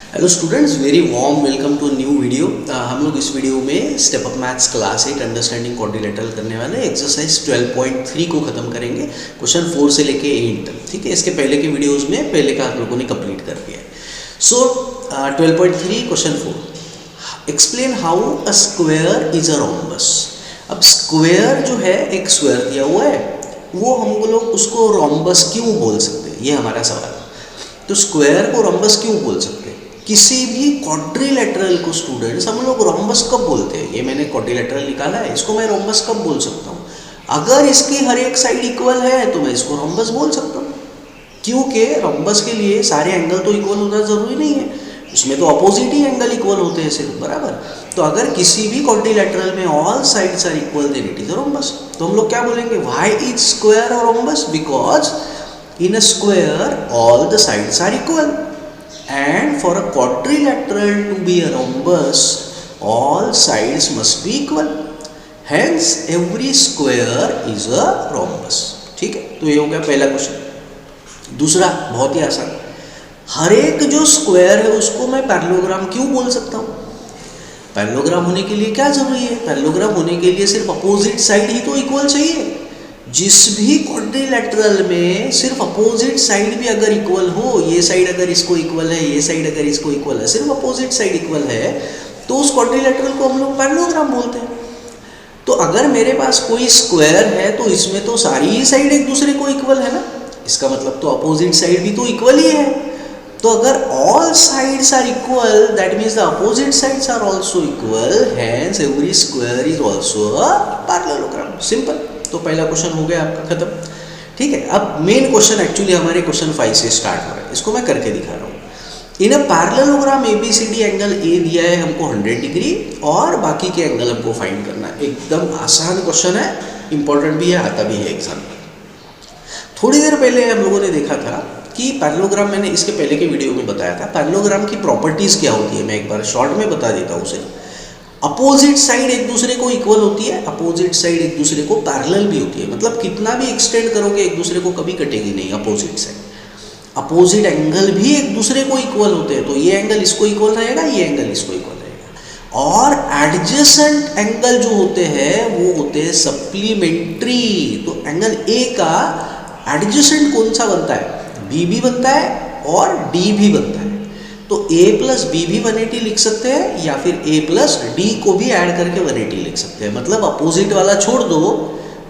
Hello students, very warm welcome to new video. हम लोग इस वीडियो में step up maths class 8 understanding quadrilateral करने वाले एक्सरसाइज 12.3 को ख़त्म करेंगे, क्वेश्चन 4 से लेके 8 तक। ठीक है, इसके पहले के वीडियोस में पहले का आप लोगों ने कंप्लीट कर दिया है। सो 12.3 question 4, explain how a square is a rhombus. अब स्क्वायर जो है, एक स्क्वायर दिया हुआ है, वो हम लोग उसको रोम्बस क्यों बोल सकते हैं, ये हमारा सवाल है। तो स्क्वायर को रोम्बस क्यों बोल सकते हैं? किसी भी क्वाड्रिलेटरल को स्टूडेंट्स हम लोग रोम्बस कब बोलते हैं? ये मैंने क्वाड्रिलेटरल निकाला है, इसको मैं रोम्बस कब बोल सकता हूँ? अगर इसकी हर एक साइड इक्वल है तो मैं इसको रोम्बस बोल सकता हूँ, क्योंकि रोम्बस के लिए सारे एंगल तो इक्वल होना जरूरी नहीं है, उसमें तो अपोजिट ही एंगल इक्वल होते हैं सिर्फ, बराबर। तो अगर किसी भी क्वाड्रिलेटरल में all sides are equal then it is a rhombus. तो हम लोग क्या बोलेंगे, why is square a rhombus? Because in a square all the sides are equal, and for a quadrilateral to be a rhombus all sides must be equal, hence every square is a rhombus। ठीक है, तो ये हो गया पहला question. दूसरा बहुत ही आसान, हर एक जो स्क्वायर है उसको मैं पैरेललोग्राम क्यों बोल सकता हूँ? पैरेललोग्राम होने के लिए क्या जरूरी है? पैरेललोग्राम होने के लिए सिर्फ अपोजिट साइड ही तो इक्वल चाहिए। जिस भी क्वाड्रिलेटरल में सिर्फ अपोजिट साइड भी अगर इक्वल हो, ये साइड अगर इसको इक्वल है, ये साइड अगर इसको इक्वल है, सिर्फ अपोजिट साइड इक्वल है, तो उस क्वाड्रिलेटरल को हम लोग पैरेललोग्राम बोलते हैं। तो अगर मेरे पास कोई स्क्वायर है तो इसमें तो सारी ही साइड एक दूसरे को इक्वल है ना, इसका मतलब तो अपोजिट साइड भी तो इक्वल ही है। तो अगर all sides are equal that means the opposite sides are also equal, hence every square is also a parallelogram. Simple. तो पहला क्वेश्चन हो गया आपका खत्म। ठीक है, अब मेन क्वेश्चन एक्चुअली हमारे क्वेश्चन 5 से स्टार्ट हो रहा है, इसको मैं करके दिखा रहा हूँ। In a parallelogram ABCD angle A दिया है हमको 100 डिग्री और बाकी के एंगल हमको फाइंड करना है। एकदम आसान क्वेश्चन है, इंपॉर्टेंट भी है, आता भी है एग्जाम में। थोड़ी देर पहले हम लोगों ने देखा था कि पैरेललोग्राम, मैंने इसके पहले के वीडियो में बताया था पैरेललोग्राम की प्रॉपर्टीज क्या होती है, मैं एक बार शॉर्ट में बता देता हूँ उसे। अपोजिट साइड एक दूसरे को इक्वल होती है, अपोजिट साइड एक दूसरे को पैरेलल भी होती है, मतलब कितना भी एक्सटेंड करोगे एक दूसरे को कभी कटेगी नहीं अपोजिट साइड। अपोजिट एंगल भी एक दूसरे को इक्वल होते हैं, तो ये एंगल इसको इक्वल रहेगा, ये एंगल इसको इक्वल रहेगा। और एडजेसेंट एंगल जो होते हैं वो होते हैं सप्लीमेंट्री। तो एंगल ए का एडजेसेंट कौन सा बनता है? बी भी बनता है और डी भी बनता है। तो a प्लस बी भी 180 लिख सकते हैं, या फिर a प्लस डी को भी ऐड करके 180 लिख सकते हैं। मतलब अपोजिट वाला छोड़ दो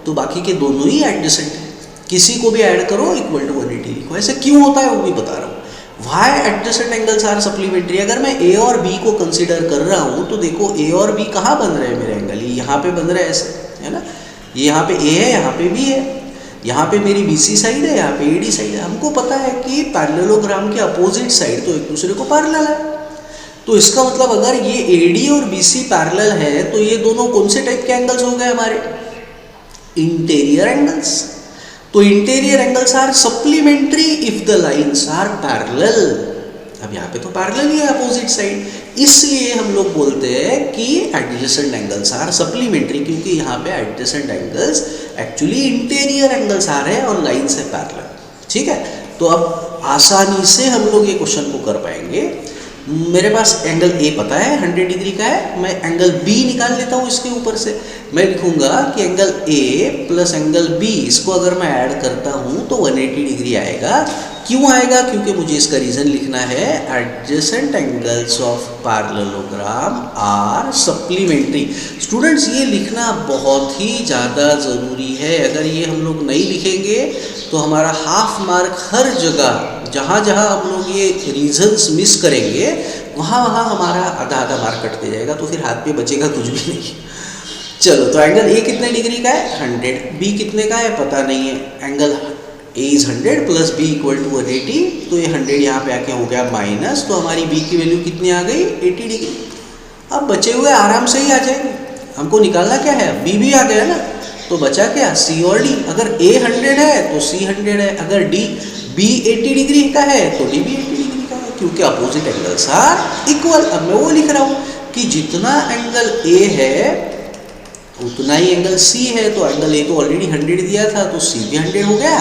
तो बाकी के दोनों ही एडजेसेंट है, किसी को भी ऐड करो इक्वल टू 180 लिखो। ऐसे क्यों होता है वो भी बता रहा हूँ। Why adjacent angles are supplementary? अगर मैं a और b को कंसिडर कर रहा हूँ तो देखो a और b कहाँ बन रहे हैं मेरे एंगल, ये यहाँ पे बन रहा है ऐसे, है ना। ये यहाँ पे a है, यहाँ पे b है, यहाँ पे मेरी BC साइड है, यहाँ पे AD साइड है। हमको पता है कि पैरेललोग्राम के अपोजिट साइड तो एक दूसरे को पैरेलल है, तो इसका मतलब अगर ये AD और BC पैरेलल है तो ये दोनों कौन से टाइप के एंगल्स हो गए हमारे? Interior angles. तो interior angles are supplementary if the lines are parallel. अब यहाँ पे तो पैरेलल ही है अपोजिट साइड, इसलिए हम लोग बोलते हैं कि एडजेसेंट एंगल्स आर सप्लीमेंट्री, क्योंकि यहाँ पे adjacent angles actually interior angles आ रहे हैं और लाइन से पैरेलल। ठीक है, तो अब आसानी से हम लोग ये क्वेश्चन को कर पाएंगे। मेरे पास एंगल ए पता है 100 डिग्री का है, मैं एंगल बी निकाल लेता हूँ इसके ऊपर से। मैं लिखूंगा कि angle A plus angle B, इसको अगर मैं ऐड करता हूँ तो 180 डिग्री आएगा। क्यों आएगा? क्योंकि मुझे इसका रीजन लिखना है, adjacent angles of parallelogram are supplementary. Students, ये लिखना बहुत ही ज़्यादा ज़रूरी है। अगर ये हम लोग नहीं लिखेंगे तो हमारा हाफ मार्क हर जगह, जहाँ जहाँ हम लोग ये रीजन्स मिस करेंगे वहाँ वहाँ हमारा आधा आधा मार्क कटते जाएगा, तो फिर हाथ पे बचेगा कुछ भी नहीं। चलो, तो एंगल ए कितने डिग्री का है? 100। बी कितने का है? पता नहीं है। Angle A is 100 plus B equal to 180, तो ये 100 यहाँ पे आके हो गया माइनस, तो हमारी बी की वैल्यू कितनी आ गई? 80 डिग्री। अब बचे हुए आराम से ही आ जाएंगे, हमको निकालना क्या है? बी भी आ गया ना, तो बचा क्या? सी और डी। अगर ए 100 है तो सी 100 है, अगर डी बी 80 डिग्री का है तो डी भी 80 डिग्री का है, क्योंकि अपोजिट एंगल्स आर इक्वल। अब मैं वो लिख रहा हूँ कि जितना एंगल ए है उतना ही एंगल सी है, तो एंगल ए तो ऑलरेडी 100 दिया था तो सी भी 100 हो गया,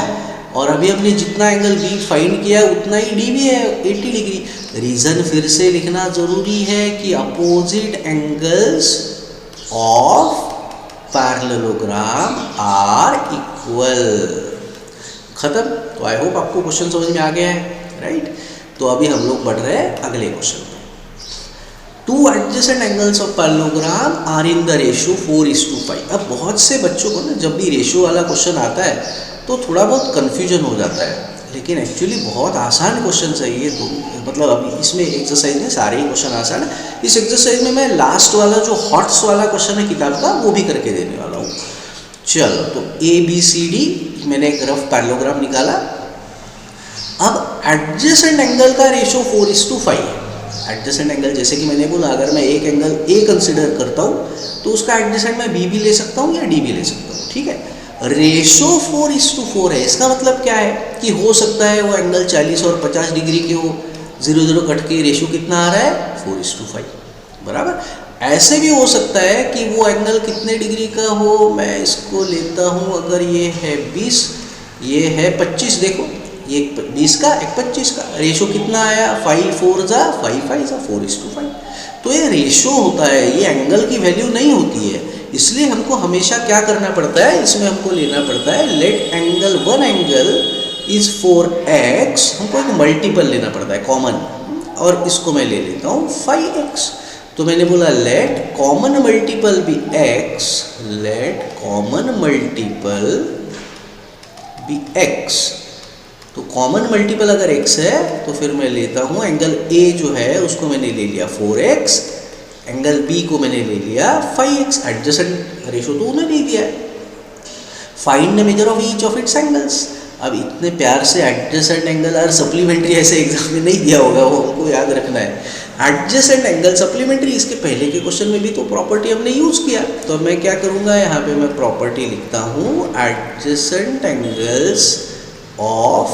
और अभी हमने जितना एंगल बी फाइंड किया उतना ही डी भी है 80 डिग्री। रीजन फिर से लिखना जरूरी है कि opposite angles of parallelogram are equal. खत्म। तो आई होप आपको क्वेश्चन समझ में आ गया है, राइट। तो अभी हम लोग बढ़ रहे हैं अगले क्वेश्चन पे। Two adjacent angles of parallelogram are in the ratio 4:5। अब बहुत से बच्चों को ना जब भी रेशियो वाला क्वेश्चन आता है तो थोड़ा बहुत कन्फ्यूजन हो जाता है, लेकिन एक्चुअली बहुत आसान क्वेश्चन है ये। तो मतलब अभी इसमें एक्सरसाइज में सारे ही क्वेश्चन आसान है। इस एक्सरसाइज में मैं लास्ट वाला जो हॉट्स वाला क्वेश्चन है किताब का वो भी करके देने वाला हूँ। चलो, तो ABCD मैंने एक रफ पैरेललोग्राम निकाला। अब एडजेसेंट एंगल का रेशियो 4:5 है। एडजेसेंट एंगल जैसे कि मैंने बोला, अगर मैं एक एंगल A कंसिडर करता हूँ तो उसका एडजेसेंट मैं B भी ले सकता हूँ या D भी ले सकता हूँ, ठीक है। रेशो 4:4 है। इसका मतलब क्या है कि हो सकता है वो एंगल 40 और 50 डिग्री के हो, 0 कट के रेशो कितना आ रहा है 4:5, बराबर। ऐसे भी हो सकता है कि वो एंगल कितने डिग्री का हो, मैं इसको लेता हूँ, अगर ये है 20, ये है 25, देखो ये 20 का एक 25 का, रेशो कितना आया 5 4 जा 5 5 जा 4:5। तो ये रेशो होता है, ये एंगल की वैल्यू नहीं होती है। इसलिए हमको हमेशा क्या करना पड़ता है, इसमें हमको लेना पड़ता है let angle one angle is 4x, हमको एक मल्टीपल लेना पड़ता है कॉमन, और इसको मैं ले लेता हूँ 5x। तो मैंने बोला let common multiple be x, let common multiple be x। तो कॉमन मल्टीपल अगर x है तो फिर मैं लेता हूँ एंगल A जो है उसको मैंने ले लिया 4x, एंगल B को मैंने ले लिया 5x। एडजेसेंट रेशो तो उन्होंने नहीं दिया है। Find the measure of each of its angles. अब इतने प्यार से एडजेसेंट एंगल और सप्लीमेंट्री ऐसे एग्जाम में नहीं दिया होगा, वो हमको याद रखना है। एडजेसेंट एंगल सप्लीमेंट्री, इसके पहले के क्वेश्चन में भी तो प्रॉपर्टी हमने यूज किया। तो अब मैं क्या करूँगा, यहाँ पे मैं प्रॉपर्टी लिखता हूँ adjacent angles of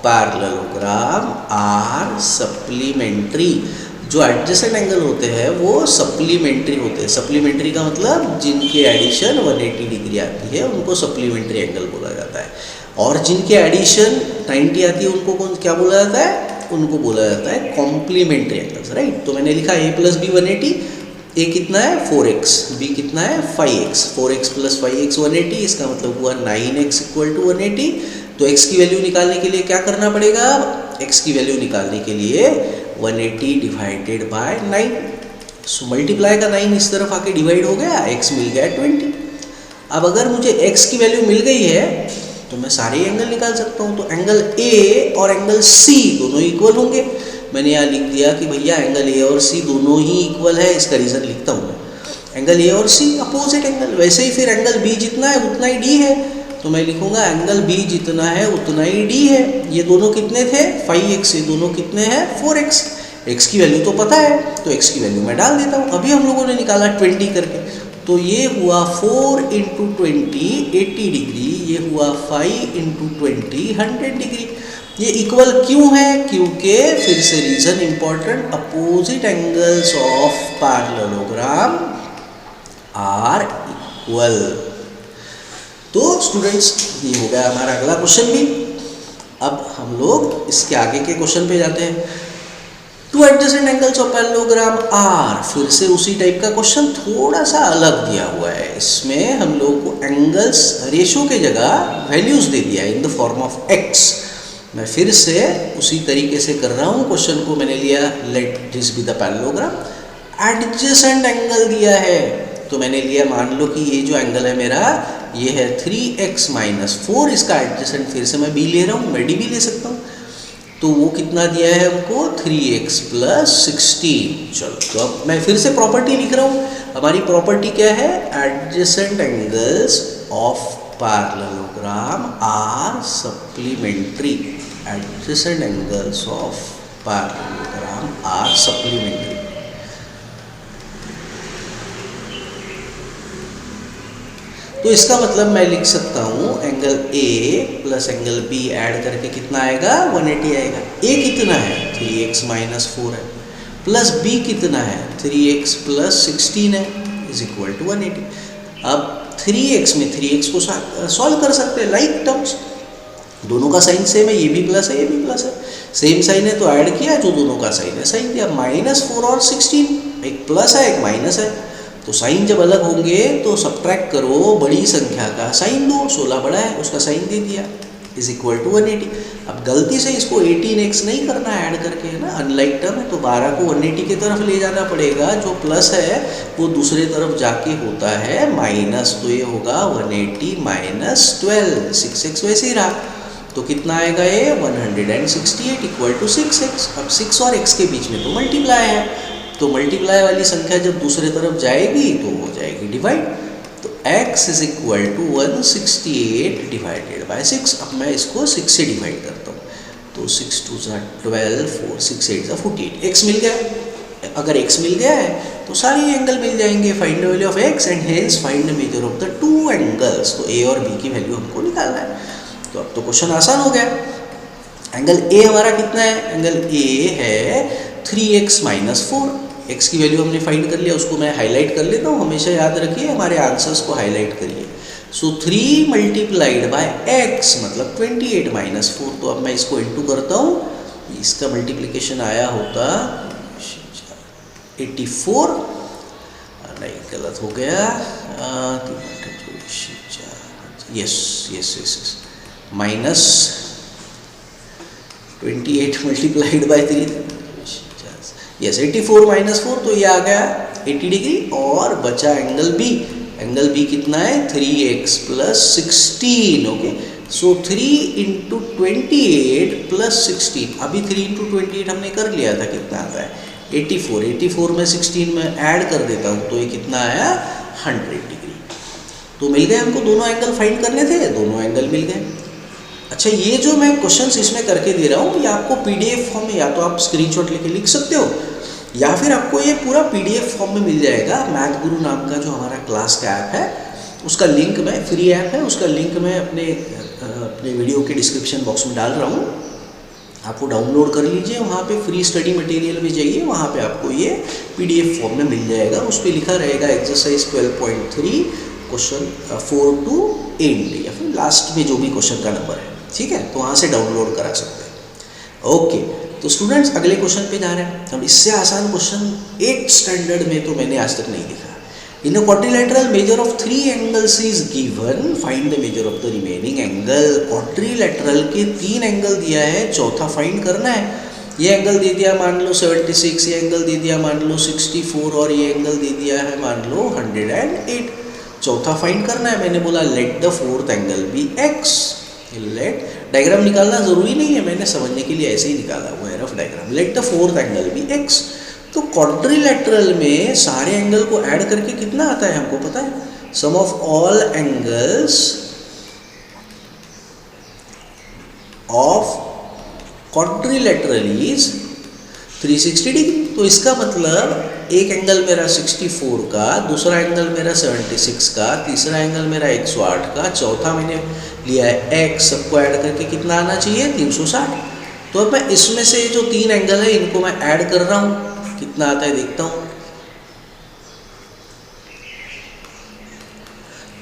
parallelogram are supplementary. जो एडजेसेंट एंगल होते हैं वो सप्लीमेंट्री होते हैं। सप्लीमेंट्री का मतलब जिनके एडिशन 180 डिग्री आती है उनको सप्लीमेंट्री एंगल बोला जाता है, और जिनके एडिशन 90 आती है उनको कौन क्या बोला जाता है, उनको बोला जाता है कॉम्प्लीमेंट्री एंगल्स, राइट। तो मैंने लिखा A + B 180, A कितना है 4x, B कितना है 5x, 4x + 5x 180, इसका मतलब हुआ 9x = 180। तो x की वैल्यू निकालने के लिए क्या करना पड़ेगा, x की वैल्यू निकालने के लिए 180 डिवाइडेड बाय 9, सो मल्टीप्लाई का 9 इस तरफ आके डिवाइड हो गया, x मिल गया 20। अब अगर मुझे x की वैल्यू मिल गई है तो मैं सारे एंगल निकाल सकता हूँ। तो एंगल A और एंगल C दोनों इक्वल होंगे। मैंने यहाँ लिख दिया कि भैया एंगल A और C दोनों ही इक्वल है, इसका रीज़न लिखता हूँ मैं। एंगल A और C अपोजिट एंगल, वैसे ही फिर एंगल B जितना है उतना ही D है, तो मैं लिखूंगा एंगल B जितना है उतना ही D है। ये दोनों कितने थे 5x, ये दोनों कितने हैं 4x। x की वैल्यू तो पता है तो x की वैल्यू मैं डाल देता हूँ। अभी हम लोगों ने निकाला 20 करके, तो ये हुआ 4 × 20 80 डिग्री, ये हुआ 5 × 20 100 डिग्री। ये इक्वल क्यों है, क्योंकि फिर से reason important, opposite angles of parallelogram are equal. तो स्टूडेंट्स ये हो गया हमारा अगला क्वेश्चन भी। अब हम लोग इसके आगे के क्वेश्चन पे जाते हैं। Two adjacent angles of parallelogram are, फिर से उसी टाइप का क्वेश्चन, थोड़ा सा अलग दिया हुआ है। इसमें हम लोग को एंगल्स रेशो के जगह वैल्यूज दे दिया है in the form of x। मैं फिर से उसी तरीके से कर रहा हूँ। क्वेश्चन को मैंने लिया let this be the parallelogram, adjacent angle दिया है तो मैंने लिया, मान लो कि ये जो एंगल है मेरा ये है 3x - 4, इसका एडजेसेंट फिर से मैं b ले रहा हूँ, मैं d भी ले सकता हूँ। तो वो कितना दिया है हमको 3x + 16। चलो, तो अब मैं फिर से प्रॉपर्टी लिख रहा हूँ। हमारी प्रॉपर्टी क्या है, adjacent angles of parallelogram are supplementary. Adjacent angles of parallelogram are supplementary. तो इसका मतलब मैं लिख सकता हूँ angle A + angle B add करके कितना आएगा 180 आएगा। A कितना है 3x - 4 है, प्लस B कितना है 3x + 16 है, = 180। अब 3x में 3x को सॉल्व कर सकते हैं लाइक टर्म्स। दोनों का साइन सेम है, ये भी प्लस है ये भी प्लस है, सेम साइन है तो ऐड किया, जो दोनों का साइन है साइन दिया। -4 और 16, एक प्लस है एक माइनस है, तो साइन जब अलग होंगे तो सब्ट्रैक्ट करो, बड़ी संख्या का साइन दो, 16 बड़ा है उसका साइन दे दिया, इज इक्वल टू 180। अब गलती से इसको 18x नहीं करना है ऐड करके, है ना, अनलाइक टर्म है तो 12 को 180 की तरफ ले जाना पड़ेगा, जो प्लस है वो दूसरे तरफ जाके होता है माइनस, तो ये होगा 180 माइनस 12, 6x वैसे ही रहा, तो कितना आएगा ये 168 इक्वल टू 6x। अब 6 और x के बीच में तो मल्टीप्लाई है, तो मल्टीप्लाई वाली संख्या जब दूसरे तरफ जाएगी तो हो जाएगी डिवाइड, तो x is equal to 168 divided by 6। अब मैं इसको 6 से डिवाइड करता हूँ, तो 6 2 12, 4 6 8 48, x मिल गया। अगर x मिल गया है तो सारे एंगल मिल जाएंगे, find the value of x and hence find the measure of the two angles, तो a और b की वैल्यू हमको निकालना है। तो अब तो क्वेश्चन आसान हो गया। एंगल a हमारा कितना है, एंगल a है 3x माइनस 4, x की वैल्यू हमने फाइंड कर लिया, उसको मैं हाईलाइट कर लेता हूँ, हमेशा याद रखिए हमारे आंसर्स को हाईलाइट करिए। सो 3 मल्टीप्लाइड बाय x मतलब 28 माइनस 4, तो अब मैं इसको इंटू करता हूँ, इसका मल्टीप्लिकेशन आया होता 84, नहीं गलत हो गया, yes yes yes yes, minus 28 multiplied by 3, yes 84 minus 4, तो ये आ गया 80 डिग्री, और बचा एंगल B। एंगल B कितना है 3x प्लस 16, ओके। सो 3 इंटू 28 प्लस 16, अभी 3 इंटू 28 हमने कर लिया था, कितना आता है 84, 84 में 16 में ऐड कर देता हूँ, तो ये कितना आया 100 डिग्री। तो मिल गए हमको, दोनों एंगल फाइंड करने थे, दोनों एंगल मिल गए। अच्छा, ये जो मैं क्वेश्चंस इसमें करके दे रहा हूँ, ये आपको PDF फॉर्म में या तो आप स्क्रीनशॉट लेके लिख सकते हो, या फिर आपको ये पूरा PDF फॉर्म में मिल जाएगा। मैथ गुरु नाम का जो हमारा क्लास का ऐप है, उसका लिंक मैं, फ्री ऐप है, उसका लिंक मैं अपने वीडियो के डिस्क्रिप्शन बॉक्स में डाल रहा हूँ, आपको डाउनलोड कर लीजिए, वहाँ पे फ्री स्टडी मटेरियल में जाइए, वहाँ पे आपको ये PDF फॉर्म में मिल जाएगा। उस पर लिखा रहेगा एक्सरसाइज 12.3 क्वेश्चन 4 to 8, या फिर लास्ट में जो भी क्वेश्चन का नंबर है, ठीक है, तो वहाँ से डाउनलोड करा सकते हैं। ओके, तो स्टूडेंट्स अगले क्वेश्चन पे जा रहे हैं। अब इससे आसान क्वेश्चन 8th स्टैंडर्ड में तो मैंने आज तक नहीं देखा। In a quadrilateral measure of 3 angles is given, find the measure of the remaining angle. Quadrilateral के 3 एंगल दिया है, चौथा फाइंड करना है। ये एंगल दे दिया मान लो 76, ये एंगल दे दिया मान लो 64, और ये एंगल दे दिया है मान लो 108। चौथा फाइंड करना है। मैंने बोला let the fourth angle be x। Let, diagram निकालना जरूरी नहीं है, मैंने समझने के लिए ऐसे ही निकाला हुआ है rough diagram. Let the fourth angle be x। तो क्वाड्रिलेटरल में सारे एंगल को ऐड करके कितना आता है हमको पता है, sum of all angles of quadrilateral is 360 degree. तो इसका मतलब एक एंगल मेरा 64 का, दूसरा एंगल मेरा 76 का, तीसरा एंगल मेरा 108 का, चौथा मैंने लिया है x, सबको ऐड करके कितना आना चाहिए 360। तो अब मैं इसमें से जो 3 एंगल है इनको मैं ऐड कर रहा हूँ, कितना आता है देखता हूँ।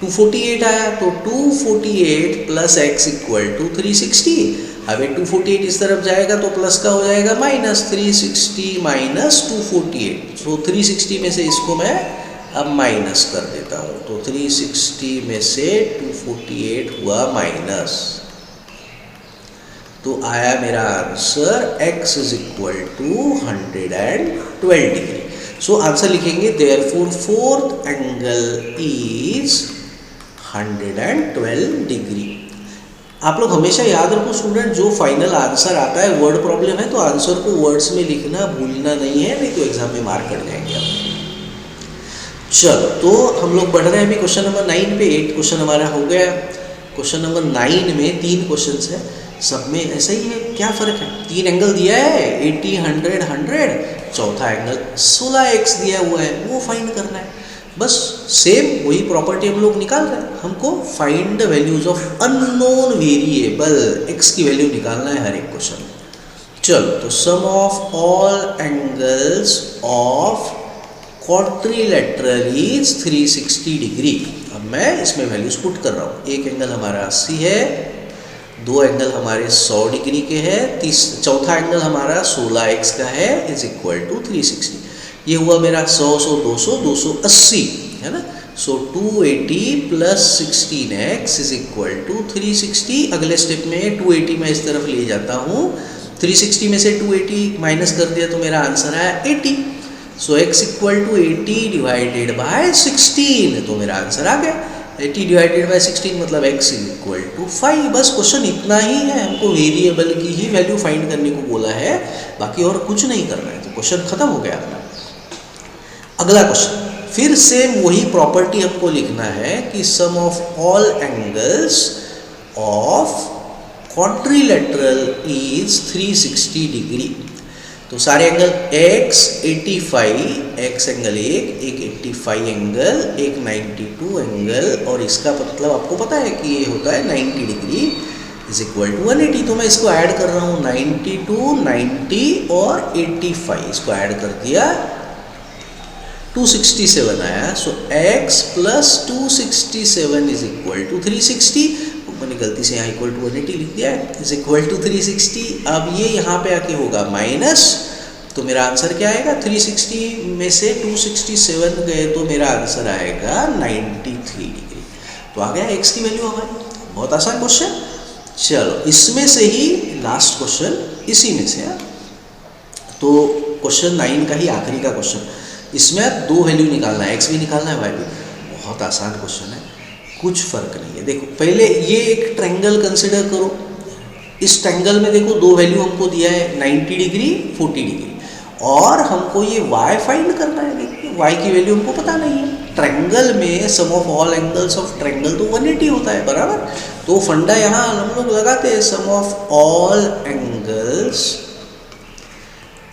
248 आया, तो 248 प्लस x इक्वल टू 360। अब ये 248 इस तरफ जाएगा तो प्लस का हो जाएगा माइनस, 360 माइनस 248। तो 360 में से इसको मैं अब माइनस कर देता हूँ, तो 360 में से 248 हुआ माइनस, तो आया मेरा answer x is equal to 112 degree. So answer लिखेंगे therefore fourth angle is 112 degree. आप लोग हमेशा याद रखो स्टूडेंट, जो फाइनल आंसर आता है, वर्ड प्रॉब्लम है तो आंसर को वर्ड्स में लिखना भूलना नहीं है, नहीं तो एग्जाम में मार्क कट जाएंगे आप। चलो, तो हम लोग बढ़ रहे हैं अभी क्वेश्चन नंबर 9 पे। 8 क्वेश्चन हमारा हो गया। क्वेश्चन नंबर 9 में 3 क्वेश्चन है, सब में ऐसा ही है। क्या फ़र्क है, 3 एंगल दिया है 80, 100, 100, चौथा एंगल 16x दिया हुआ है, वो फाइंड करना है। बस सेम वही प्रॉपर्टी हम लोग निकाल रहे हैं। हमको find the values of unknown variable, x की वैल्यू निकालना है हर एक क्वेश्चन। चलो, तो sum of all angles of quadrilateral is 360 degree. अब मैं इसमें वैल्यूज पुट कर रहा हूँ। एक एंगल हमारा 80 है, दो एंगल हमारे 100 डिग्री के हैं, चौथा एंगल हमारा 16x का है इज इक्वल टू 360। ये हुआ मेरा 100 100 200 280 है ना। So 280 plus 16x is equal to 360। अगले स्टेप में 280 मैं इस तरफ ले जाता हूँ, 360 में से 280 माइनस कर दिया तो मेरा आंसर आया 80। So x equal to 80 divided by 16, तो मेरा आंसर आ गया 80 डिवाइडेड बाय 16 मतलब x इक्वल टू 5। बस क्वेश्चन इतना ही है, हमको वेरिएबल की ही वैल्यू फाइंड करने को बोला है, बाकी और कुछ नहीं करना है। तो क्वेश्चन खत्म हो गया अपना। अगला क्वेश्चन फिर से वही प्रॉपर्टी हमको लिखना है कि sum of all angles of quadrilateral is 360 degree. तो सारे एंगल x 85, x एंगल एक 85 एंगल, एक 92 एंगल, और इसका मतलब आपको पता है कि ये होता है 90 डिग्री इज इक्वल टू 180। तो मैं इसको ऐड कर रहा हूँ 92, 90 और 85, इसको ऐड कर दिया 267 आया। So x plus 267 is equal to 360। मैंने गलती से यहाँ इक्वल टू 180 लिख दिया है, इज इक्वल टू 360। अब ये यहाँ पे आके होगा माइनस, तो मेरा आंसर क्या आएगा, 360 में से 267 गए तो मेरा आंसर आएगा 93 डिग्री। तो आ गया x की वैल्यू हमारी। बहुत आसान क्वेश्चन। चलो इसमें से ही लास्ट क्वेश्चन इसी में से है, तो क्वेश्चन 9 का ही आखिरी का क्वेश्चन। इसमें दो वैल्यू निकालना है, x भी निकालना है, y भी। बहुत आसान क्वेश्चन है, कुछ फर्क नहीं है। देखो पहले ये एक ट्रायंगल कंसिडर करो, इस ट्रायंगल में देखो दो वैल्यू हमको दिया है 90 डिग्री 40 डिग्री, और हमको ये y फाइंड करना है। देखिए y की वैल्यू हमको पता नहीं है। ट्रायंगल में sum of all angles of triangle तो 180 होता है, बराबर। तो फंडा यहाँ हम लोग लगाते हैं, sum of all angles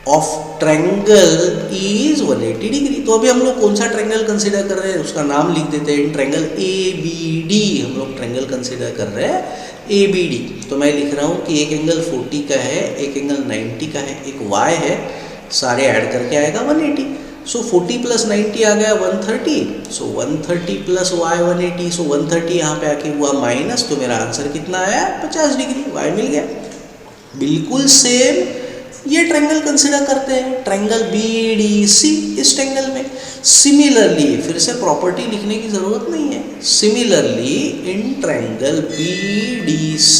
of triangle is 180 degree. तो अभी हम लोग कौन सा ट्रायंगल कंसीडर कर रहे हैं उसका नाम लिख देते हैं, ट्रायंगल ABD हम लोग ट्रायंगल कंसीडर कर रहे हैं ABD। तो मैं लिख रहा हूँ कि एक एंगल 40 का है, एक एंगल 90 का है, एक y है, सारे ऐड करके आएगा 180। सो 40 प्लस 90 आ गया 130। सो 130 प्लस y 180, सो 130 यहाँ पे आके हुआ माइनस, तो मेरा आंसर कितना आया 50 डिग्री, y मिल गया। बिल्कुल सेम ये ट्रायंगल कंसीडर करते हैं, ट्रायंगल BDC इस ट्रायंगल में। सिमिलरली फिर से प्रॉपर्टी लिखने की जरूरत नहीं है। सिमिलरली इन ट्रायंगल BDC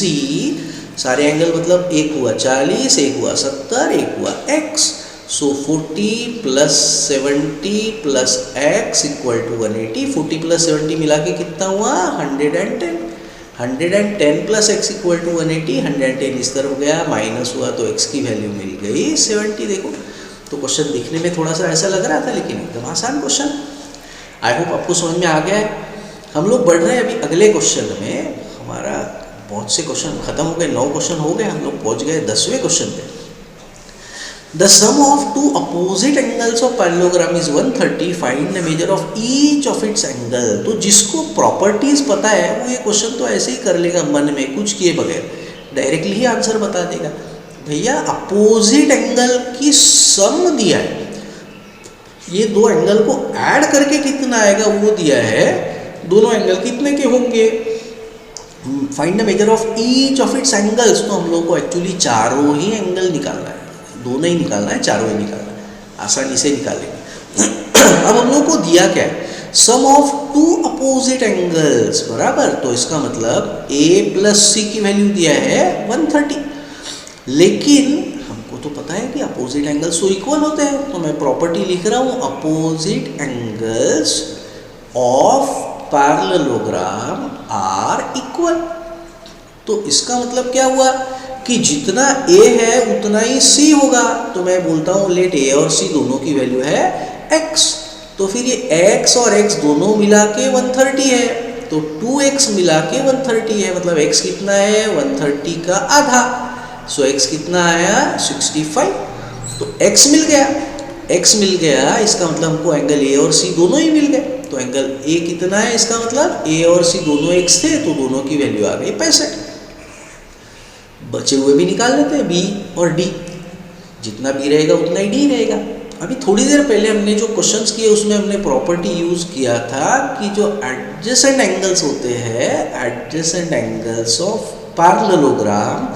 सारे एंगल मतलब एक हुआ 40, एक हुआ 70, एक हुआ x। So 40 plus 70 plus x equal to 180। 40 plus 70 मिला के कितना हुआ 110। 110 प्लस x इक्वल टू 180, 110 इस तरफ गया माइनस हुआ तो x की वैल्यू मिल गई 70। देखो तो क्वेश्चन दिखने में थोड़ा सा ऐसा लग रहा था, लेकिन एकदम आसान क्वेश्चन। आई होप आपको समझ में आ गया है। हम लोग बढ़ रहे हैं अभी अगले क्वेश्चन में। हमारा बहुत से क्वेश्चन खत्म हो गए, 9 क्वेश्चन हो गए, हम लोग पहुंच गए 10वें क्वेश्चन पे। The sum of two opposite angles of parallelogram is 130. Find the measure of each of its angle. तो जिसको प्रॉपर्टीज पता है वो ये क्वेश्चन तो ऐसे ही कर लेगा मन में कुछ किए बगैर, डायरेक्टली ही आंसर बता देगा। भैया अपोजिट एंगल की सम दिया है, ये दो एंगल को ऐड करके कितना आएगा वो दिया है, दोनों एंगल कितने के होंगे। Find the measure of each of its angles. तो हम लोग को एक्चुअली चारों ही एंगल निकालना है, दोनों ही निकालना है, चारों ही निकालना है, आसानी से निकालेंगे। अब हम लोग को दिया क्या है, sum of to opposite angles, बराबर। तो इसका मतलब a प्लस सी की वैल्यू दिया है 130, लेकिन हमको तो पता है कि अपोजिट एंगल्स तो इक्वल होते हैं। तो मैं प्रॉपर्टी लिख रहा हूँ, opposite angles of parallelogram are equal. तो इसका मतलब क्या हुआ कि जितना a है उतना ही c होगा। तो मैं बोलता हूँ लेट a और c दोनों की वैल्यू है x। तो फिर ये x और x दोनों मिला के 130 है, तो 2x मिला के 130 है, मतलब x कितना है 130 का आधा। सो x कितना आया 65। तो x मिल गया, x मिल गया, इसका मतलब हमको एंगल a और c दोनों ही मिल गए। तो एंगल a कितना है, इसका मतलब a और c दोनों x थे, तो दोनों की वैल्यू आ गई 65। बचे हुए भी निकाल लेते हैं b और d, जितना b रहेगा उतना ही d रहेगा। अभी थोड़ी देर पहले हमने जो क्वेश्चंस किए उसमें हमने प्रॉपर्टी यूज किया था कि जो एडजेसेंट एंगल्स होते हैं, adjacent angles of parallelogram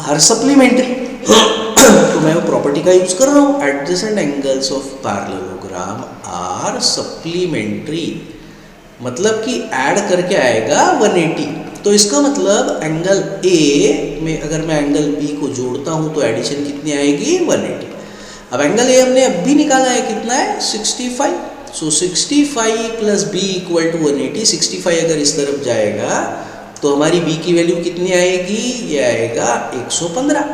are supplementary. तो मैं वो प्रॉपर्टी का यूज कर रहा हूँ, adjacent angles of parallelogram are supplementary, मतलब कि ऐड करके आएगा 180। तो इसका मतलब एंगल ए में अगर मैं एंगल बी को जोड़ता हूँ तो एडिशन कितनी आएगी 180। अब एंगल ए हमने अब भी निकाला है, कितना है 65। सो 65 प्लस बी इक्वल टू 180। 65 अगर इस तरफ जाएगा तो हमारी बी की वैल्यू कितनी आएगी, ये आएगा 115।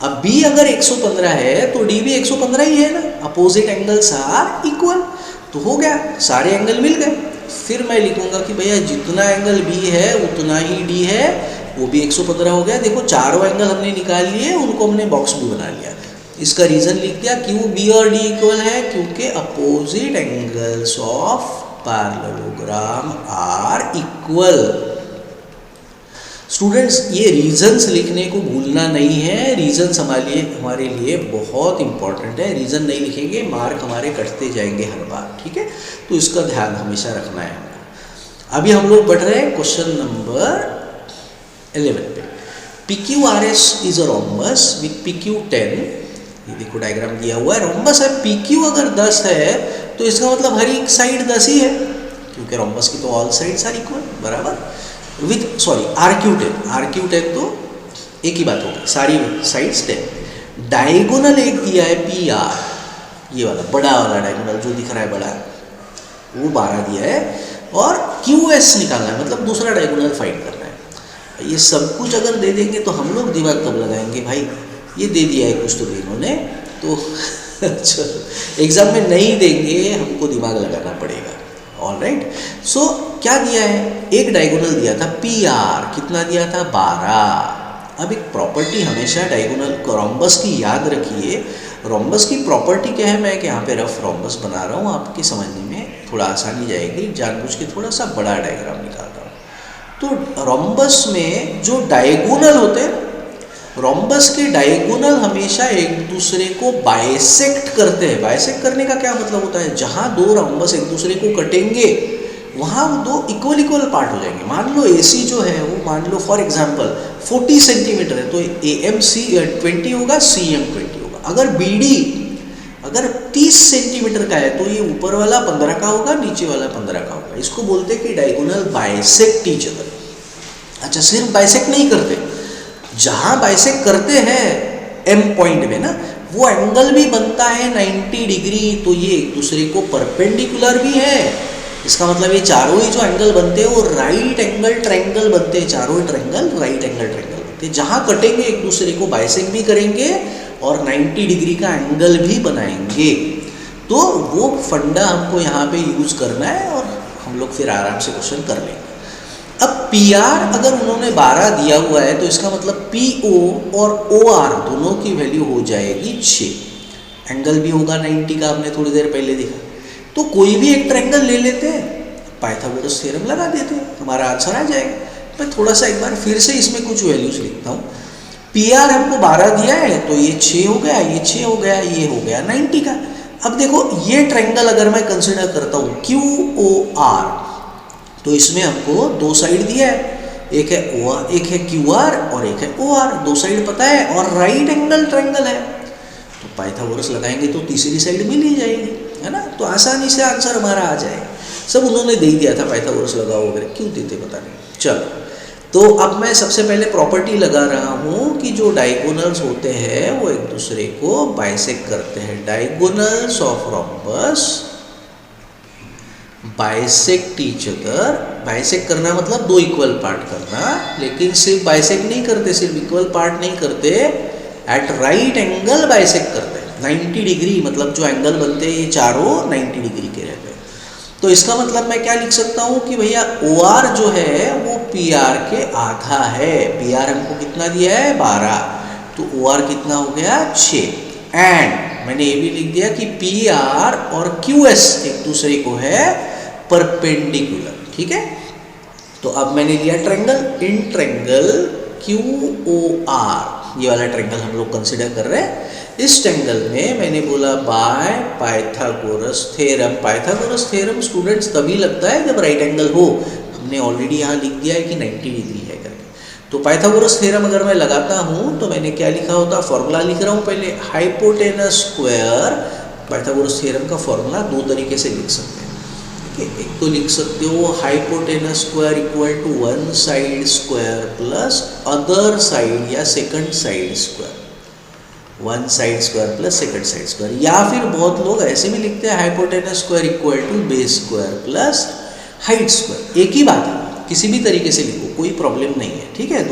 अब बी अगर 115 है तो डी भी 115 ही है ना, अपोजिट एंगल्स आर इक्वल। तो हो गया, सारे एंगल मिल गए। फिर मैं लिखूंगा कि भैया जितना एंगल बी है उतना ही डी है, वो भी 115 हो गया। देखो चारों एंगल हमने निकाल लिए, उनको हमने बॉक्स भी बना लिया। इसका रीजन लिख दिया, क्यों बी और डी इक्वल है, क्योंकि opposite angles of parallelogram are equal. Students ये रीजंस लिखने को भूलना नहीं है, रीजंस हमारे लिए बहुत इंपॉर्टेंट है। रीजन नहीं लिखेंगे मार्क हमारे कटते जाएंगे हर बार, ठीक है। तो इसका ध्यान हमेशा रखना है हमको। अभी हम लोग बढ़ रहे हैं क्वेश्चन नंबर 11 पे। PQRS is a rhombus with PQ 10। ये देखो डायग्राम दिया हुआ है, रोम्बस है, PQ अगर 10 है तो इसका मतलब हर एक साइड 10 ही है, क्योंकि रोम्बस की तो ऑल साइड्स आर इक्वल, बराबर। विथ RQ 10 तो एक ही बात होगी, सारी साइड्स 10। डायगोनल एक दिया है PR, ये वाला बड़ा वाला डायगोनल जो दिख रहा है बड़ा, वो 12 दिया है, और QS निकालना है, मतलब दूसरा डायगोनल फाइंड करना है। ये सब कुछ अगर दे देंगे तो हम लोग दिमाग कब लगाएंगे भाई, ये दे दिया है कुछ तो इन्होंने, तो चलो एग्जाम में नहीं देंगे, हमको दिमाग लगाना पड़ेगा। ऑलराइट, सो क्या दिया है, एक डायगोनल दिया था PR, कितना दिया था 12। अब एक प्रॉपर्टी हमेशा डायगोनल रोम्बस की याद रखिए। रोम्बस की प्रॉपर्टी क्या है, मैं यहाँ पे रफ रोम्बस बना रहा हूँ, आपके समझने में थोड़ा आसानी जाएगी, जानबूझ के थोड़ा सा बड़ा डायग्राम निकाल रहा हूँ। तो रोम्बस में जो डायगोनल होते हैं, रोम्बस के डायगोनल हमेशा एक दूसरे को बाइसेक्ट करते हैं। बाइसेक्ट करने का क्या मतलब होता है, जहाँ दो रोम्बस एक दूसरे को कटेंगे वहाँ दो इक्वल पार्ट हो जाएंगे। मान लो AC जो है वो, मान लो फॉर एग्जांपल 40 सेंटीमीटर है, तो AMC 20 होगा, CM 20 होगा। अगर BD अगर 30 सेंटीमीटर का है तो ये ऊपर वाला 15 का होगा, नीचे वाला 15 का होगा। इसको बोलते हैं कि डायगोनल बाइसेक्ट ईच अदर। अच्छा, सिर्फ बाइसेक्ट नहीं करते, जहाँ बाइसेक्ट करते हैं M पॉइंट में ना, वो एंगल भी बनता है 90 डिग्री, तो ये एक दूसरे को परपेंडिकुलर भी है। इसका मतलब ये चारों ही जो एंगल बनते हैं वो राइट एंगल ट्रायंगल बनते हैं, चारों ही ट्रायंगल राइट एंगल ट्रायंगल बनते हैं। जहाँ कटेंगे एक दूसरे को बाइसेक्ट भी करेंगे और 90 डिग्री का एंगल भी बनाएंगे। तो वो फंडा हमको यहाँ पे यूज करना है और हम लोग फिर आराम से क्वेश्चन कर लेंगे। अब PR अगर उन्होंने 12 दिया हुआ है तो इसका मतलब PO और OR दोनों की वैल्यू हो जाएगी 6। एंगल भी होगा 90 का, हमने थोड़ी देर पहले देखा। तो कोई भी एक ट्रायंगल ले लेते हैं, पाइथागोरस थ्योरम लगा देते हैं, हमारा आंसर आ जाएगा। मैं थोड़ा सा एक बार फिर से इसमें कुछ वैल्यूज लिखता हूँ। PR हमको 12 दिया है तो ये 6 हो गया, ये 6 हो गया, ये हो गया 90 का। अब देखो ये ट्रायंगल अगर मैं कंसिडर करता हूँ QOR, तो इसमें हमको दो साइड दिया है, एक है OR, एक है QR और एक है OR। दो साइड पता है और राइट एंगल ट्रायंगल है, तो पाइथागोरस लगाएंगे तो तीसरी साइड मिल ही जाएगी, है ना। तो आसानी से आंसर हमारा आ जाएगा। सब उन्होंने दे दिया था, पाइथागोरस लगाओ वगैरह, क्यों देते पता नहीं। चलो, तो अब मैं सबसे पहले प्रॉपर्टी लगा रहा हूँ कि जो डायगोनल्स होते हैं वो एक दूसरे को बाइसेक्ट करते हैं। Diagonals of rhombus bisect each other. Bisect करना मतलब दो इक्वल पार्ट करना, लेकिन सिर्फ बाइसेक्ट नहीं करते, सिर्फ इक्वल पार्ट नहीं करते, एट राइट एंगल बाइसेक्ट करते हैं। 90 डिग्री मतलब जो एंगल बनते हैं ये चारों 90 डिग्री के रहते हैं। तो इसका मतलब मैं क्या लिख सकता हूँ कि भैया OR जो है वो PR के आधा है। PR हमको कितना दिया है 12, तो OR कितना हो गया 6। एंड मैंने ये भी लिख दिया कि PR और QS एक दूसरे को है परपेंडिकुलर, ठीक है। तो अब मैंने लिया ट्रायंगल, इन ट्रायंगल QOR, ये वाला ट्रायंगल हम लोग कंसिडर कर रहे हैं। इस ट्रायंगल में मैंने बोला by Pythagoras theorem. Pythagoras theorem students तभी लगता है जब राइट एंगल हो। हमने ऑलरेडी यहाँ लिख दिया है कि 90 डिग्री है करके। तो पाइथागोरस थ्योरम अगर मैं लगाता हूँ तो मैंने क्या लिखा होता, फॉर्मूला लिख रहा हूँ पहले, हाइपोटेनस स्क्वायर। पाइथागोरस थ्योरम का फॉर्मूला दो तरीके से लिख सकते हैं, ठीक है। एक तो लिख सकते हो hypotenuse square equal to one side square plus other side या second side square, one side square plus second side square. या फिर बहुत लोग ऐसे भी लिखते हैं hypotenuse square equal to base square plus height square. एक ही बात है, किसी भी तरीके से लिखो, कोई प्रॉब्लम नहीं है, ठीक है।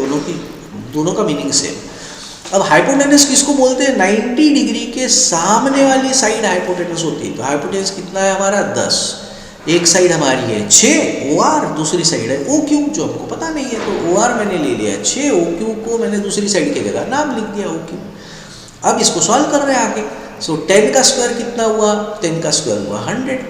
दोनों का मीनिंग सेम। अब हाइपोटेनस किसको बोलते हैं, 90 डिग्री के सामने वाली साइड हाइपोटेनस होती है। तो हाइपोटेनस कितना है हमारा, 10। एक साइड हमारी है 6 OR, दूसरी साइड है OQ जो हमको पता नहीं है, तो OR मैंने ले लिया 6, OQ को मैंने दूसरी साइड की जगह नाम लिख दिया OQ। अब इसको सॉल्व कर रहे हैं आगे। सो 10 का स्क्वायर कितना हुआ, 10 का स्क्वायर हुआ 100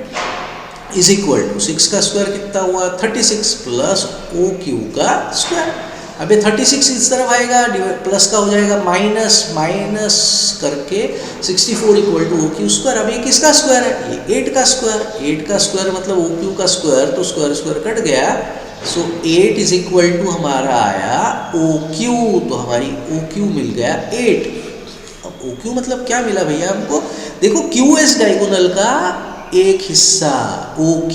इज इक्वल टू 6 का स्क्वायर कितना हुआ 36 प्लस OQ का स्क्वायर। अब ये 36 इस तरफ आएगा, प्लस का हो जाएगा माइनस, माइनस करके 64 इक्वल टू OQ स्क्वायर। अब ये किसका स्क्वायर है, ये 8 का स्क्वायर। 8 का स्क्वायर मतलब OQ का स्क्वायर, तो स्क्वायर स्क्वायर कट गया। सो 8 इज इक्वल टू हमारा आया OQ, तो हमारी OQ मिल गया 8। अब OQ मतलब क्या मिला भैया हमको, देखो QS डायगोनल का एक हिस्सा OQ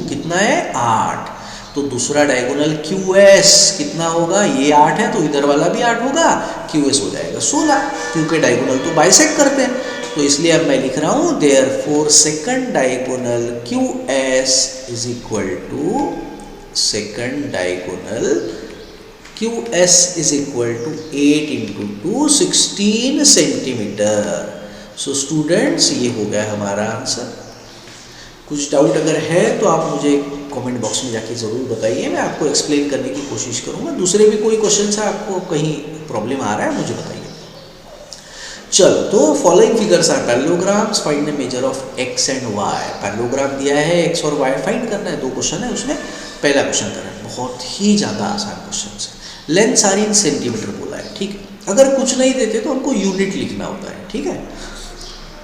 कितना है 8, तो दूसरा डायगोनल QS कितना होगा, ये 8 है तो इधर वाला भी 8 होगा, QS हो जाएगा 16, क्योंकि डायगोनल तो बाइसेक्ट करते हैं। तो इसलिए अब मैं लिख रहा हूँ therefore second diagonal QS is equal to second diagonal QS is equal to 8 into 2 16 centimetre. So students ये हो गया हमारा आंसर। कुछ डाउट अगर है तो आप मुझे कमेंट बॉक्स में जाके ज़रूर बताइए, मैं आपको एक्सप्लेन करने की कोशिश करूँगा। दूसरे भी कोई क्वेश्चन है आपको कहीं प्रॉब्लम आ रहा है मुझे बताइए। चलो, तो following figures are parallelograms, find the measure of x and y। Parallelogram दिया है, x और y फाइंड करना है, 2 क्वेश्चन है उसमें। पहला क्वेश्चन करना है, बहुत ही ज़्यादा आसान क्वेश्चन है। लेंथ्स आर इन सेंटीमीटर बोला है, ठीक है। अगर कुछ नहीं देते तो हमको यूनिट लिखना होता है, ठीक है।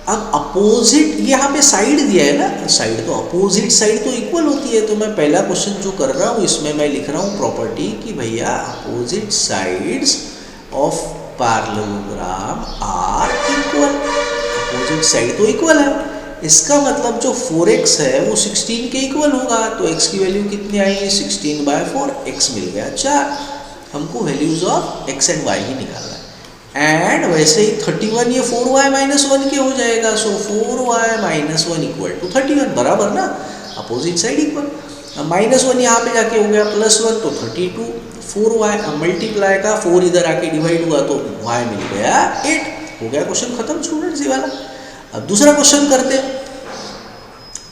अब अपोजिट, यहाँ पे साइड दिया है ना, साइड तो अपोजिट साइड तो इक्वल होती है। तो मैं पहला क्वेश्चन जो कर रहा हूँ इसमें मैं लिख रहा हूँ प्रॉपर्टी कि भैया opposite sides of parallelogram are equal. Opposite side तो इक्वल है, इसका मतलब जो 4x है वो 16 के इक्वल होगा। तो x की वैल्यू कितनी आई, 16/4, x मिल गया 4। हमको values of x and y ही निकालना है। एंड वैसे ही 31 ये 4y माइनस 1 के हो जाएगा। सो 4y माइनस 1 इक्वल टू 31, बराबर ना, अपोजिट साइड इक्वल। माइनस 1 यहाँ पे जाके हो गया +1 तो 32, 4y मल्टीप्लाई का 4 इधर आके डिवाइड हुआ तो y मिल गया 8। हो गया क्वेश्चन खत्म स्टूडेंट्स ये वाला। अब दूसरा क्वेश्चन करते हैं।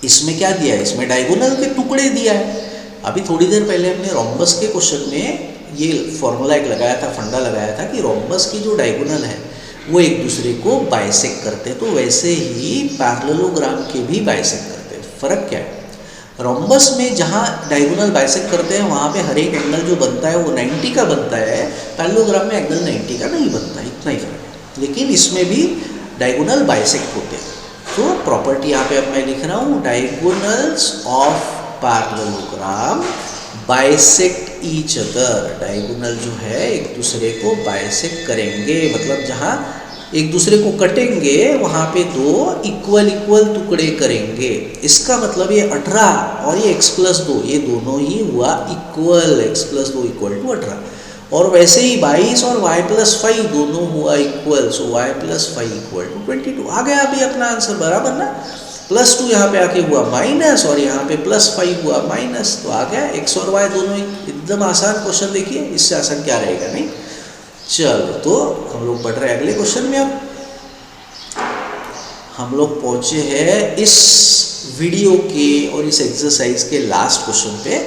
इसमें क्या दिया है, इसमें डायगोनल के टुकड़े दिया है। अभी थोड़ी देर पहले हमने रोम्बस के क्वेश्चन में ये फॉर्मूला एक लगाया था, फंडा लगाया था कि रोम्बस की जो डायगोनल है वो एक दूसरे को बाइसेक्ट करते हैं। तो वैसे ही पैरेललोग्राम के भी बाइसेक्ट करते हैं। फ़र्क क्या है, रोम्बस में जहाँ डायगोनल बाइसेक्ट करते हैं वहाँ पे हर एक एंगल जो बनता है वो 90 का बनता है, पैरेललोग्राम में एंगल 90 का नहीं बनता, इतना ही फर्क है। लेकिन इसमें भी डायगोनल बाइसेक्ट होते हैं। तो प्रॉपर्टी यहाँ पे अब मैं लिख रहा हूँ, diagonals of parallelogram bisect each other. Diagonal जो है एक दूसरे को बाइसेक्ट करेंगे, मतलब जहाँ एक दूसरे को कटेंगे वहाँ पे 2 इक्वल इक्वल टुकड़े करेंगे। इसका मतलब ये 18 और ये x+2 ये दोनों ही हुआ इक्वल, x+2 इक्वल टू 18। और वैसे ही 22 और y+5 दोनों हुआ equal, so y+5 equal to 22। आ गया अभी अपना आंसर, बराबर ना। +2 यहाँ पे आके हुआ माइनस और यहाँ पे +5 हुआ माइनस, तो आ गया x और y दोनों एकदम आसान क्वेश्चन। देखिए इससे आसान क्या रहेगा, नहीं। चलो, तो हम लोग बढ़ रहे हैं अगले क्वेश्चन में। अब हम लोग पहुँचे हैं इस वीडियो के और इस एक्सरसाइज के लास्ट क्वेश्चन पे।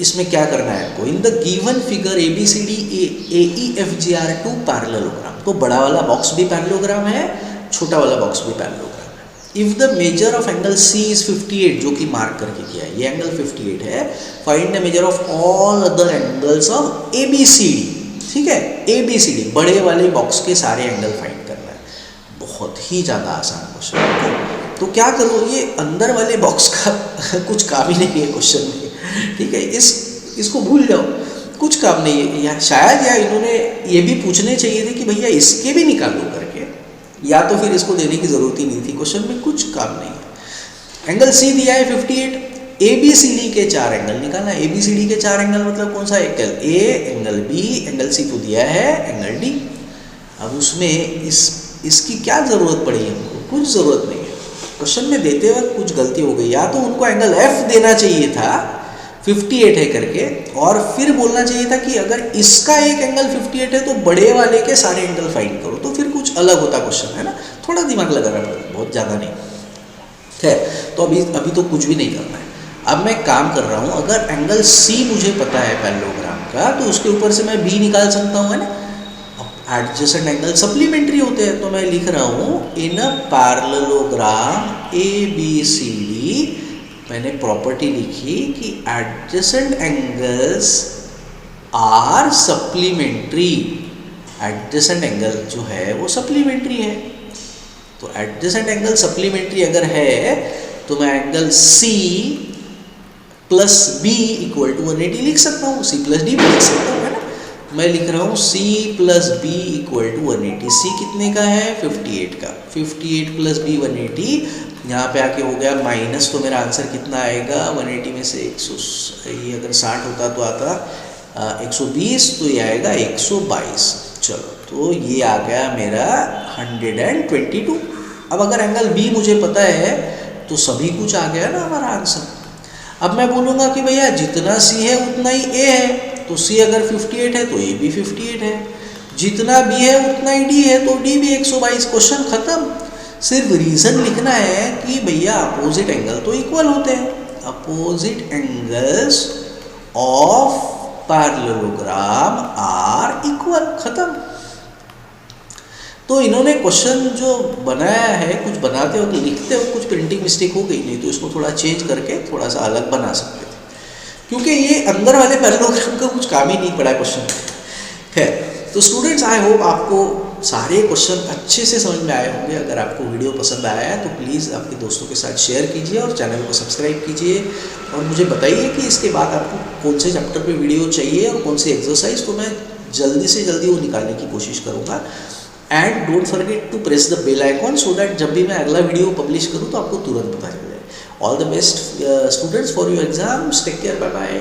इसमें क्या करना है आपको, in the given figure ABCD AEFG are 2 parallelogram. तो बड़ा वाला बॉक्स भी पैरेललोग्राम है, छोटा वाला बॉक्स भी पैरेललोग्राम है। If the measure of angle C is 58, जो कि मार्क करके किया है, ये एंगल 58 है। Find the measure of all other angles of ABCD। ठीक है, ABCD बड़े वाले बॉक्स के सारे एंगल फाइंड करना है। बहुत ही ज़्यादा आसान क्वेश्चन है। तो क्या करो, ये अंदर वाले बॉक्स का कुछ काम ही नहीं है क्वेश्चन में, ठीक है। इसको भूल जाओ। कुछ काम नहीं है, या शायद या इन्होंने ये भी पूछने चाहिए थे कि भैया इसके भी निकालो करके, या तो फिर इसको देने की ज़रूरत ही नहीं थी, क्वेश्चन में कुछ काम नहीं है। एंगल सी दिया है 58, ए बी सी डी के 4 एंगल निकालना है। ए बी सी डी के 4 एंगल मतलब कौन सा, angle A, angle B, angle C तो दिया है, एंगल डी। अब उसमें इसकी क्या ज़रूरत पड़ी हमको, कुछ ज़रूरत नहीं है। क्वेश्चन में देते वक्त कुछ गलती हो गई, या तो उनको एंगल एफ देना चाहिए था 58 है करके, और फिर बोलना चाहिए था कि अगर इसका एक एंगल 58 है तो बड़े वाले के सारे एंगल फाइंड करो, तो फिर कुछ अलग होता क्वेश्चन, है ना। थोड़ा दिमाग लगाना पड़ेगा, बहुत ज़्यादा नहीं। खैर, तो अभी तो कुछ भी नहीं करना है। अब मैं काम कर रहा हूँ, अगर एंगल सी मुझे पता है पैरेललोग्राम का, तो उसके ऊपर से मैं बी निकाल सकता हूँ, है ना। एडजेसेंट एंगल सप्लीमेंट्री होते हैं, तो मैं लिख रहा हूँ in a parallelogram A B C D, मैंने प्रॉपर्टी लिखी कि adjacent angles are supplementary. Adjacent angle जो है वो सप्लीमेंट्री है, तो एडजेसेंट एंगल सप्लीमेंट्री अगर है तो मैं angle C plus B equal to 180 लिख सकता हूँ, सी प्लस डी भी लिख सकता हूँ, है ना। मैं लिख रहा हूँ C plus B equal to 180। C कितने का है, 58 का, 58 प्लस बी 180, यहाँ पे आके हो गया माइनस, तो मेरा आंसर कितना आएगा, 180 में से 100, ये अगर 60 होता तो आता 120, तो ये आएगा 122। चलो, तो ये आ गया मेरा 122। अब अगर एंगल बी मुझे पता है तो सभी कुछ आ गया ना हमारा आंसर। अब मैं बोलूँगा कि भैया जितना सी है उतना ही ए है, तो सी अगर 58 है तो ए भी 58 है, जितना बी है उतना ही डी है, तो डी भी 122। क्वेश्चन खत्म। सिर्फ रीज़न लिखना है कि भैया अपोजिट एंगल तो इक्वल होते हैं, opposite angles of parallelogram are equal, खत्म। तो इन्होंने क्वेश्चन जो बनाया है, कुछ बनाते हो तो लिखते हो, कुछ प्रिंटिंग मिस्टेक हो गई, नहीं तो इसको थोड़ा चेंज करके थोड़ा सा अलग बना सकते थे, क्योंकि ये अंदर वाले पैरेललोग्राम का कुछ काम ही नहीं पड़ा क्वेश्चन। खैर, तो स्टूडेंट्स आई होप आपको सारे क्वेश्चन अच्छे से समझ में आए होंगे। अगर आपको वीडियो पसंद आया है तो प्लीज़ आपके दोस्तों के साथ शेयर कीजिए और चैनल को सब्सक्राइब कीजिए, और मुझे बताइए कि इसके बाद आपको कौन से चैप्टर पे वीडियो चाहिए और कौन सी एक्सरसाइज, तो मैं जल्दी से जल्दी वो निकालने की कोशिश करूँगा। And don't forget to press the bell icon, so that जब भी मैं अगला वीडियो पब्लिश करूँ तो आपको तुरंत पता चल जाए। All the best students for your exams, take care, bye bye.